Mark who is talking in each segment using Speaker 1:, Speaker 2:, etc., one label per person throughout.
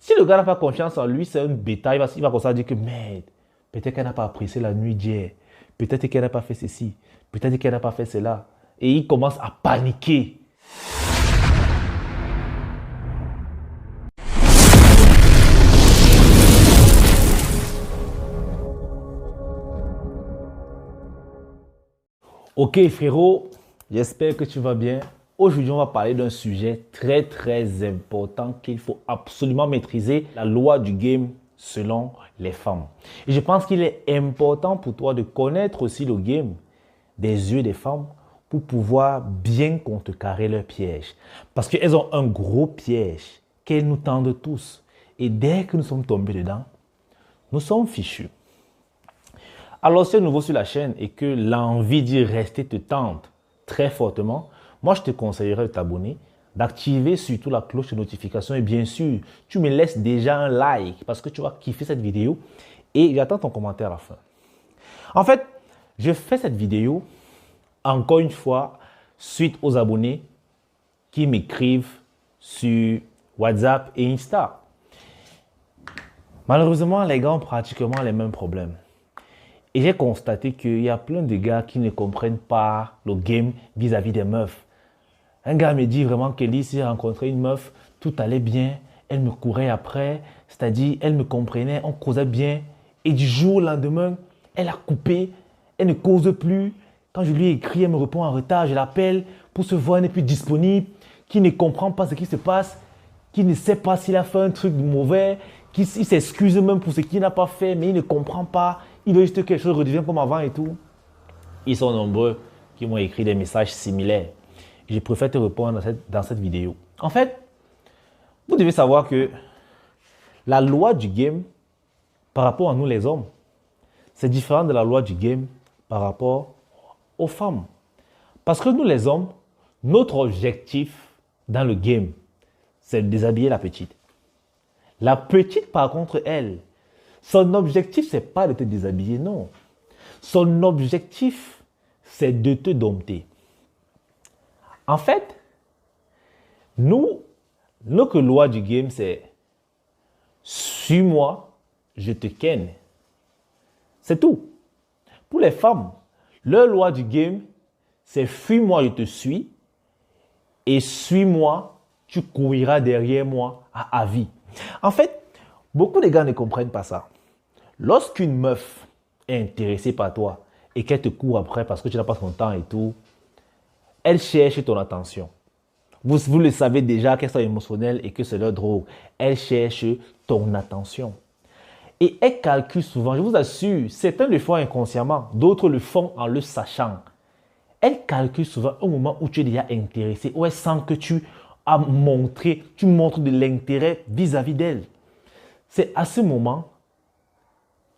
Speaker 1: Si le gars n'a pas confiance en lui, c'est un bêta. Il va commencer à dire que merde, peut-être qu'elle n'a pas apprécié la nuit d'hier. Peut-être qu'elle n'a pas fait ceci. Peut-être qu'elle n'a pas fait cela. Et il commence à paniquer. Ok frérot, j'espère que tu vas bien. Aujourd'hui, on va parler d'un sujet très très important qu'il faut absolument maîtriser, la loi du game selon les femmes. Et je pense qu'il est important pour toi de connaître aussi le game des yeux des femmes pour pouvoir bien contrecarrer leurs pièges. Parce qu'elles ont un gros piège qu'elles nous tendent tous. Et dès que nous sommes tombés dedans, nous sommes fichus. Alors, si tu es nouveau sur la chaîne et que l'envie d'y rester te tente très fortement, moi, je te conseillerais de t'abonner, d'activer surtout la cloche de notification et bien sûr, tu me laisses déjà un like parce que tu vas kiffer cette vidéo et j'attends ton commentaire à la fin. En fait, je fais cette vidéo encore une fois suite aux abonnés qui m'écrivent sur WhatsApp et Insta. Malheureusement, les gars ont pratiquement les mêmes problèmes. Et j'ai constaté qu'il y a plein de gars qui ne comprennent pas le game vis-à-vis des meufs. Un gars me dit vraiment qu'Ellie, s'il a rencontré une meuf, tout allait bien, elle me courait après, c'est-à-dire elle me comprenait, on causait bien. Et du jour au lendemain, elle a coupé, elle ne cause plus. Quand je lui ai écrit, elle me répond en retard, je l'appelle pour se voir, elle n'est plus disponible, qui ne comprend pas ce qui se passe, qui ne sait pas s'il a fait un truc mauvais, il s'excuse même pour ce qu'il n'a pas fait, mais il ne comprend pas. Il veut juste que quelque chose redevienne comme avant et tout. Ils sont nombreux qui m'ont écrit des messages similaires. Je préfère te répondre dans cette vidéo. En fait, vous devez savoir que la loi du game par rapport à nous les hommes, c'est différent de la loi du game par rapport aux femmes. Parce que nous les hommes, notre objectif dans le game, c'est de déshabiller la petite. La petite, par contre, elle, son objectif, ce n'est pas de te déshabiller, non. Son objectif, c'est de te dompter. En fait, notre loi du game, c'est suis-moi, je te ken. C'est tout. Pour les femmes, leur loi du game, c'est fuis-moi, je te suis, et suis-moi, tu couriras derrière moi à vie. En fait, beaucoup de gars ne comprennent pas ça. Lorsqu'une meuf est intéressée par toi et qu'elle te court après parce que tu n'as pas son temps et tout, elle cherche ton attention. Vous le savez déjà qu'elles sont émotionnelles et que c'est leur drogue. Elle cherche ton attention. Et elle calcule souvent, je vous assure, certains le font inconsciemment, d'autres le font en le sachant. Elle calcule souvent au moment où tu es déjà intéressé, où elle sent que tu montres de l'intérêt vis-à-vis d'elle. C'est à ce moment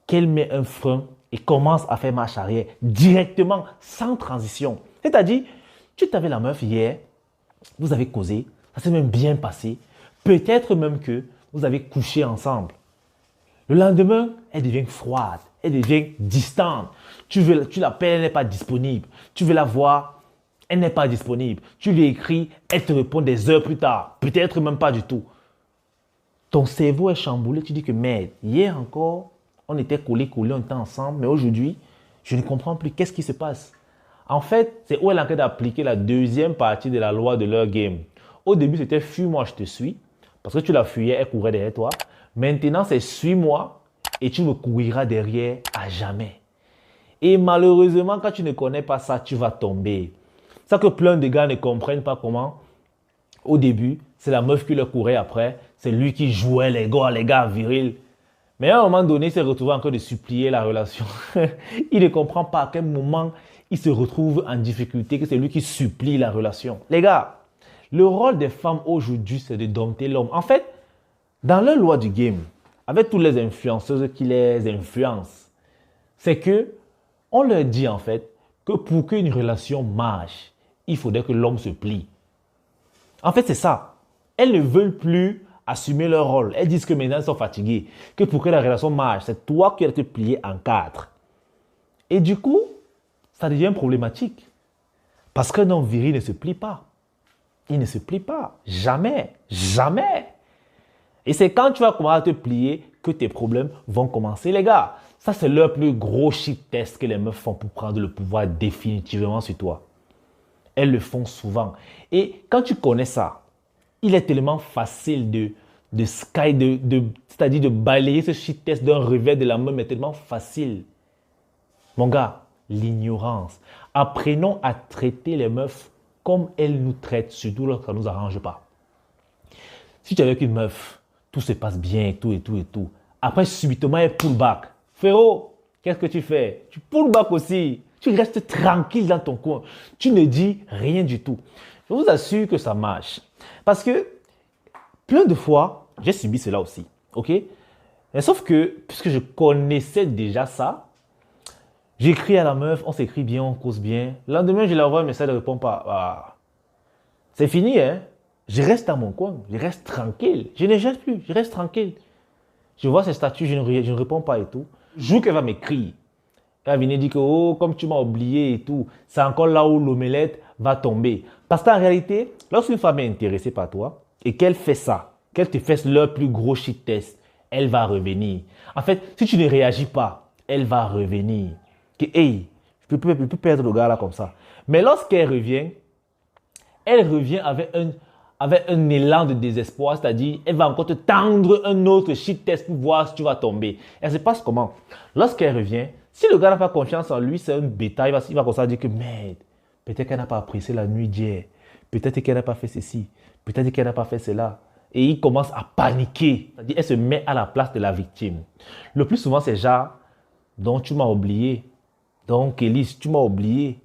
Speaker 1: qu'elle met un frein et commence à faire marche arrière directement, sans transition. C'est-à-dire, tu t'avais la meuf hier, vous avez causé, ça s'est même bien passé, peut-être même que vous avez couché ensemble. Le lendemain, elle devient froide, elle devient distante. Tu l'appelles, elle n'est pas disponible. Tu veux la voir, elle n'est pas disponible. Tu lui écris, elle te répond des heures plus tard, peut-être même pas du tout. Ton cerveau est chamboulé, tu dis que merde, hier encore, on était collés, on était ensemble, mais aujourd'hui, je ne comprends plus. Qu'est-ce qui se passe? En fait, c'est où elle est en train d'appliquer la deuxième partie de la loi de leur game. Au début, c'était fuis-moi, je te suis. Parce que tu la fuyais, elle courait derrière toi. Maintenant, c'est suis-moi et tu me couriras derrière à jamais. Et malheureusement, quand tu ne connais pas ça, tu vas tomber. C'est ça que plein de gars ne comprennent pas comment. Au début, c'est la meuf qui leur courait après. C'est lui qui jouait les gars virils. Mais à un moment donné, il s'est retrouvé en train de supplier la relation. Il ne comprend pas à quel moment il se retrouve en difficulté, que c'est lui qui supplie la relation. Les gars, le rôle des femmes aujourd'hui, c'est de dompter l'homme. En fait, dans leur loi du game, avec toutes les influenceuses qui les influencent, c'est que on leur dit en fait que pour qu'une relation marche, il faudrait que l'homme se plie. En fait, c'est ça. Elles ne veulent plus assumer leur rôle. Elles disent que maintenant, elles sont fatiguées. Que pour que la relation marche, c'est toi qui dois te plier en quatre. Et du coup, ça devient problématique. Parce qu'un homme viril ne se plie pas. Il ne se plie pas. Jamais. Jamais. Et c'est quand tu vas commencer à te plier que tes problèmes vont commencer, les gars. Ça, c'est leur plus gros shit test que les meufs font pour prendre le pouvoir définitivement sur toi. Elles le font souvent. Et quand tu connais ça, il est tellement facile c'est-à-dire de balayer ce shit test d'un revers de la main, mais tellement facile. Mon gars, l'ignorance. Apprenons à traiter les meufs comme elles nous traitent, surtout lorsque ça ne nous arrange pas. Si tu es avec une meuf, tout se passe bien et tout et tout et tout. Après, subitement, elle pull back. Frérot, qu'est-ce que tu fais? Tu pull back aussi. Tu restes tranquille dans ton coin. Tu ne dis rien du tout. Je vous assure que ça marche. Parce que plein de fois, j'ai subi cela aussi. Ok? Mais sauf que, puisque je connaissais déjà ça, j'écris à la meuf, on s'écrit bien, on cause bien. Le lendemain, je lui envoie un message, elle ne répond pas. Ah. C'est fini, hein? Je reste dans mon coin, je reste tranquille. Je ne jette plus, je reste tranquille. Je vois ses statuts, je ne réponds pas et tout. Le jour qu'elle va m'écrire, elle va venir dire que, oh, comme tu m'as oublié et tout, c'est encore là où l'omelette va tomber. Parce qu'en réalité, lorsqu'une femme est intéressée par toi et qu'elle fait ça, qu'elle te fait leur plus gros shit test, elle va revenir. En fait, si tu ne réagis pas, elle va revenir. Que, hey, je peux perdre le gars là comme ça. Mais lorsqu'elle revient, avec un élan de désespoir, c'est-à-dire, elle va encore te tendre un autre shit test pour voir si tu vas tomber. Elle se passe comment? Lorsqu'elle revient, si le gars n'a pas confiance en lui, c'est un bêta, il va commencer à dire que, merde, peut-être qu'elle n'a pas apprécié la nuit d'hier, peut-être qu'elle n'a pas fait ceci, peut-être qu'elle n'a pas fait cela. Et il commence à paniquer, c'est-à-dire, elle se met à la place de la victime. Le plus souvent, c'est genre, donc tu m'as oublié, donc Elise, tu m'as oublié,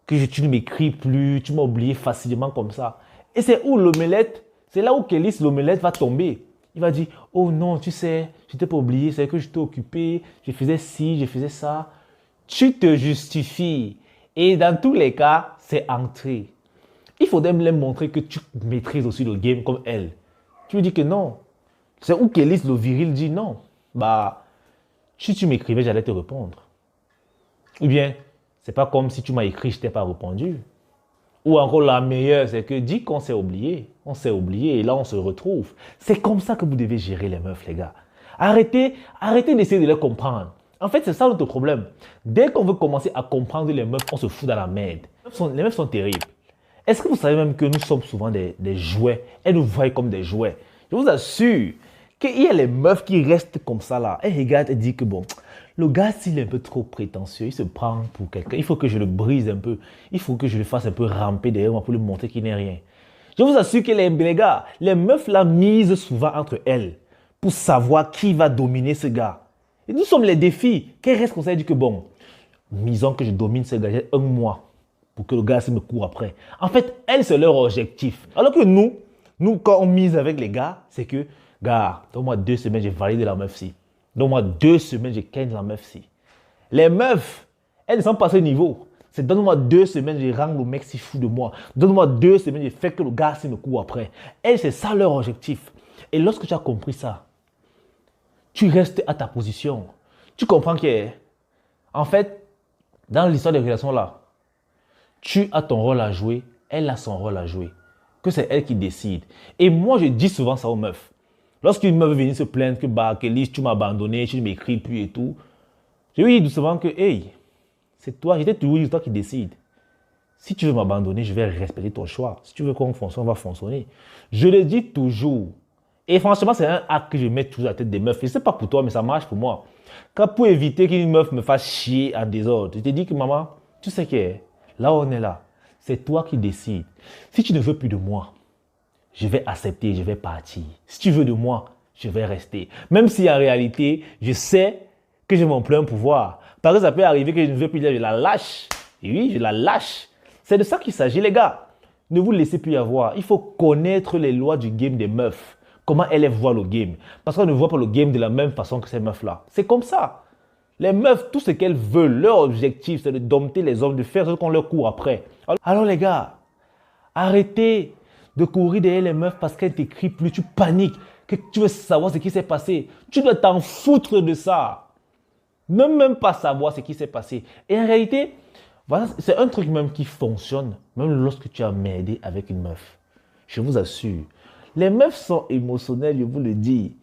Speaker 1: que tu ne m'écris plus, tu m'as oublié facilement comme ça. Et c'est où l'omelette, c'est là où Kélis, l'omelette va tomber. Il va dire, oh non, tu sais, je t'ai pas oublié, c'est que je t'ai occupé, je faisais ci, je faisais ça. Tu te justifies. Et dans tous les cas, c'est entré. Il faudrait me montrer que tu maîtrises aussi le game comme elle. Tu lui dis que non. C'est où Kélis, le viril, dit non. Bah, si tu m'écrivais, j'allais te répondre. Ou bien, c'est pas comme si tu m'as écrit, je t'ai pas répondu. Ou encore la meilleure, c'est que dis qu'on s'est oublié. On s'est oublié et là on se retrouve. C'est comme ça que vous devez gérer les meufs, les gars. Arrêtez d'essayer de les comprendre. En fait, c'est ça notre problème. Dès qu'on veut commencer à comprendre les meufs, on se fout dans la merde. Les meufs sont terribles. Est-ce que vous savez même que nous sommes souvent des jouets? Elles nous voient comme des jouets. Je vous assure qu'il y a les meufs qui restent comme ça là. Elles regardent et disent que bon, le gars, s'il est un peu trop prétentieux, il se prend pour quelqu'un. Il faut que je le brise un peu. Il faut que je le fasse un peu ramper derrière moi pour lui montrer qu'il n'est rien. Je vous assure que les gars, les meufs là misent souvent entre elles pour savoir qui va dominer ce gars. Et nous sommes les défis. Qu'elles restent comme ça et disent que bon, misons que je domine ce gars, j'ai un mois pour que le gars se me court après. En fait, elles, c'est leur objectif. Alors que nous, quand on mise avec les gars, c'est que, gars, donne-moi 2 semaines, j'ai validé la meuf-ci. Donne-moi 2 semaines, je ken la meuf-ci. Les meufs, elles ne sont pas à ce niveau. C'est donne-moi 2 semaines, je rends le mec si fou de moi. Donne-moi 2 semaines, je fais que le gars se me court après. Elles, c'est ça leur objectif. Et lorsque tu as compris ça, tu restes à ta position. Tu comprends que, en fait, dans l'histoire des relations là, tu as ton rôle à jouer, elle a son rôle à jouer. Que c'est elle qui décide. Et moi, je dis souvent ça aux meufs. Lorsqu'une meuf veut venir se plaindre que bah, Kélis, tu m'as abandonné, tu ne m'écris plus et tout, je lui dis doucement que, hey, c'est toi, j'étais toujours dit, toi qui décides. Si tu veux m'abandonner, je vais respecter ton choix. Si tu veux qu'on fonctionne, on va fonctionner. Je le dis toujours. Et franchement, c'est un acte que je mets toujours à la tête des meufs. Et ce n'est pas pour toi, mais ça marche pour moi. Quand pour éviter qu'une meuf me fasse chier en désordre, je te dis que maman, tu sais que là où on est là, c'est toi qui décides. Si tu ne veux plus de moi, je vais accepter, je vais partir. Si tu veux de moi, je vais rester. Même si en réalité, je sais que j'ai mon plein pouvoir. Parce que ça peut arriver que je ne veux plus dire, je la lâche. Et oui, je la lâche. C'est de ça qu'il s'agit, les gars. Ne vous laissez plus y avoir. Il faut connaître les lois du game des meufs. Comment elles voient le game. Parce qu'on ne voit pas le game de la même façon que ces meufs-là. C'est comme ça. Les meufs, tout ce qu'elles veulent, leur objectif, c'est de dompter les hommes, de faire ce qu'on leur court après. Alors les gars, arrêtez de courir derrière les meufs parce qu'elles ne t'écrivent plus, tu paniques, que tu veux savoir ce qui s'est passé. Tu dois t'en foutre de ça. Ne même pas savoir ce qui s'est passé. Et en réalité, voilà, c'est un truc même qui fonctionne, même lorsque tu as merdé avec une meuf. Je vous assure, Les meufs sont émotionnelles, je vous le dis.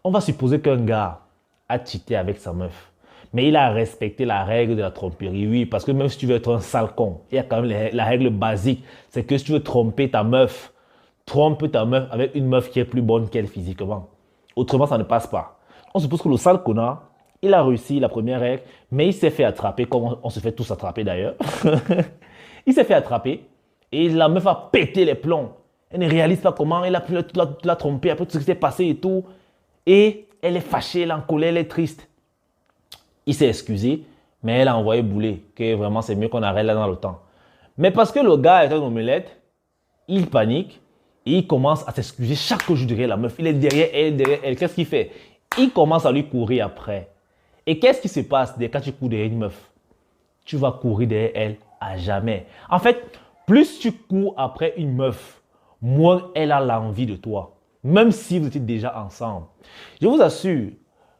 Speaker 1: On va supposer qu'un gars a cheaté avec sa meuf. Mais il a respecté la règle de la tromperie, oui, parce que même si tu veux être un sale con, il y a quand même la règle basique, c'est que si tu veux tromper ta meuf, trompe ta meuf avec une meuf qui est plus bonne qu'elle physiquement. Autrement, ça ne passe pas. On suppose que le sale connard, il a réussi la première règle, mais il s'est fait attraper, comme on se fait tous attraper d'ailleurs. Il s'est fait attraper et la meuf a pété les plombs. Elle ne réalise pas comment elle a pu la tromper, après tout ce qui s'est passé et tout. Et elle est fâchée, elle est en colère, elle est triste. Il s'est excusé, mais elle a envoyé bouler, que vraiment c'est mieux qu'on arrête là dans le temps. Mais parce que le gars est un omelette, il panique et il commence à s'excuser chaque jour derrière la meuf. Il est derrière elle. Qu'est-ce qu'il fait? Il commence à lui courir après. Et qu'est-ce qui se passe quand tu cours derrière une meuf? Tu vas courir derrière elle à jamais. En fait, plus tu cours après une meuf, moins elle a l'envie de toi. Même si vous étiez déjà ensemble. Je vous assure,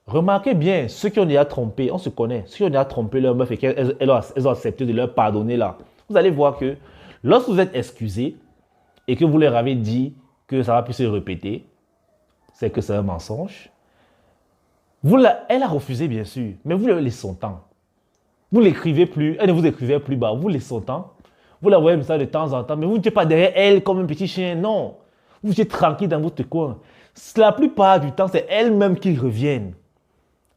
Speaker 1: remarquez bien, ceux qui ont déjà trompé, on se connaît, ceux qui ont déjà trompé leur meuf et qu'elles ont accepté de leur pardonner là, vous allez voir que lorsque vous êtes excusé et que vous leur avez dit que ça va plus se répéter, c'est que c'est un mensonge. Elle a refusé bien sûr, mais vous lui laissez son temps. Vous ne l'écrivez plus, elle ne vous écrivait plus bas, vous laissez son temps. Vous la voyez comme ça de temps en temps, mais vous n'êtes pas derrière elle comme un petit chien, non. Vous êtes tranquille dans votre coin. La plupart du temps, c'est elle-même qui revient.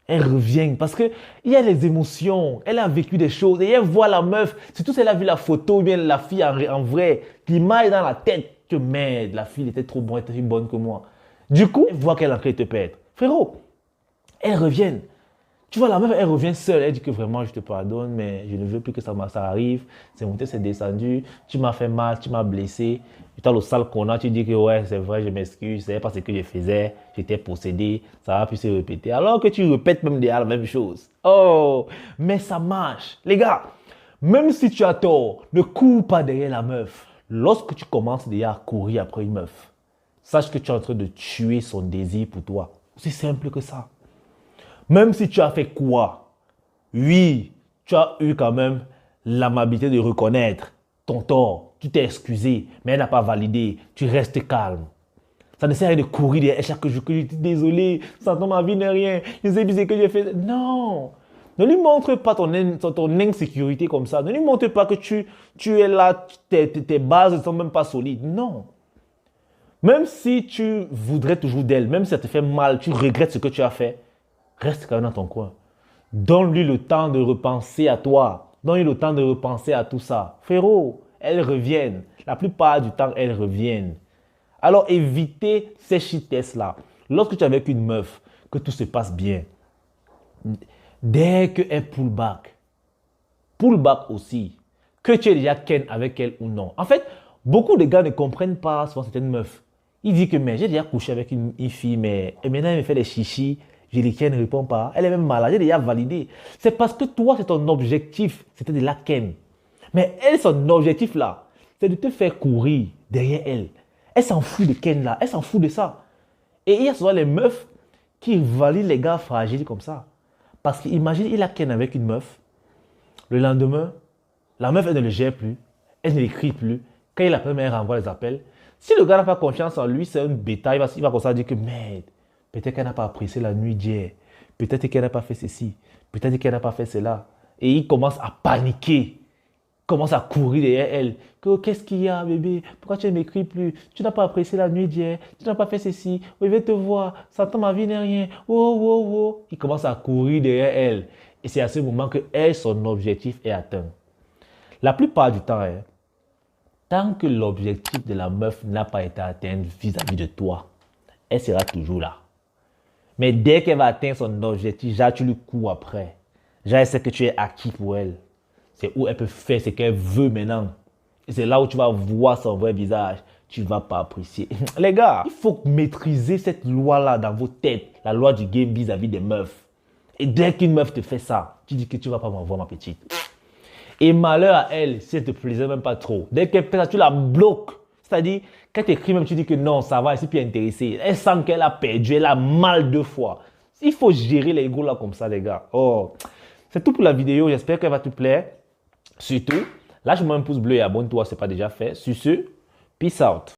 Speaker 1: Elle revient parce qu'il y a les émotions, elle a vécu des choses et elle voit la meuf, surtout si elle a vu la photo ou bien la fille en vrai, l'image dans la tête, que merde, la fille était trop bonne, elle était plus bonne que moi. Du coup, elle voit qu'elle est en train de te perdre. Frérot, elle revient. Tu vois, la meuf, elle revient seule. Elle dit que vraiment, je te pardonne, mais je ne veux plus que ça arrive. C'est monté, c'est descendu. Tu m'as fait mal, tu m'as blessé. Et toi, le sale connard, tu dis que ouais, c'est vrai, je m'excuse. C'est pas ce que je faisais. J'étais possédé. Ça va plus se répéter. Alors que tu répètes même déjà la même chose. Oh, mais ça marche. Les gars, même si tu as tort, ne cours pas derrière la meuf. Lorsque tu commences déjà à courir après une meuf, sache que tu es en train de tuer son désir pour toi. C'est simple que ça. Même si tu as fait quoi, oui, tu as eu quand même l'amabilité de reconnaître ton tort. Tu t'es excusé, mais elle n'a pas validé. Tu restes calme. Ça ne sert à rien de courir derrière chaque jour que je dis désolé, ça dans ma vie n'est rien. Les abus que j'ai fait. Non. Ne lui montre pas ton insécurité comme ça. Ne lui montre pas que tu es là, tes bases ne sont même pas solides. Non. Même si tu voudrais toujours d'elle, même si ça te fait mal, tu regrettes ce que tu as fait, reste quand même dans ton coin. Donne-lui le temps de repenser à toi. Donne-lui le temps de repenser à tout ça. Frérot, elles reviennent. La plupart du temps, elles reviennent. Alors, évitez ces shit-tests-là. Lorsque tu es avec une meuf, que tout se passe bien, dès qu'elle pull back aussi, que tu es déjà ken avec elle ou non. En fait, beaucoup de gars ne comprennent pas souvent certaines meufs. Ils disent que mais j'ai déjà couché avec une fille, mais et maintenant elle me fait des chichis. Je dis qu'elle ne répond pas. Elle est même malade, j'ai déjà validé. C'est parce que toi, c'est ton objectif. C'était de la ken. Mais elle, son objectif là, c'est de te faire courir derrière elle. Elle s'en fout de ken là. Elle s'en fout de ça. Et il y a souvent les meufs qui valident les gars fragiles comme ça. Parce qu'imagine, il a ken avec une meuf. Le lendemain, la meuf, elle ne le gère plus. Elle ne l'écrit plus. Quand il appelle, elle renvoie les appels. Si le gars n'a pas confiance en lui, c'est un bêta. Il va comme ça dire que merde. Peut-être qu'elle n'a pas apprécié la nuit d'hier. Peut-être qu'elle n'a pas fait ceci. Peut-être qu'elle n'a pas fait cela. Et il commence à paniquer. Il commence à courir derrière elle. Qu'est-ce qu'il y a, bébé? Pourquoi tu ne m'écris plus? Tu n'as pas apprécié la nuit d'hier. Tu n'as pas fait ceci. Je vais te voir. Ça dans ma vie n'est rien. Oh, oh, oh. Il commence à courir derrière elle. Et c'est à ce moment que elle, son objectif est atteint. La plupart du temps, tant que l'objectif de la meuf n'a pas été atteint vis-à-vis de toi, elle sera toujours là. Mais dès qu'elle va atteindre son objectif, déjà tu lui cours après. Déjà elle sait que tu es acquis pour elle. C'est où elle peut faire ce qu'elle veut maintenant. Et c'est là où tu vas voir son vrai visage. Tu ne vas pas apprécier. Les gars, il faut maîtriser cette loi-là dans vos têtes. La loi du game vis-à-vis des meufs. Et dès qu'une meuf te fait ça, tu dis que tu ne vas pas m'envoyer ma petite. Et malheur à elle, si elle ne te plaisait même pas trop. Dès qu'elle fait ça, tu la bloques. C'est-à-dire, quand tu écris même, tu dis que non, ça va, elle ne s'est plus intéressée. Elle sent qu'elle a perdu, elle a mal 2 fois. Il faut gérer l'ego là comme ça, les gars. Oh, c'est tout pour la vidéo. J'espère qu'elle va te plaire. Surtout, lâche-moi un pouce bleu et abonne-toi si ce n'est pas déjà fait. Sur ce, peace out.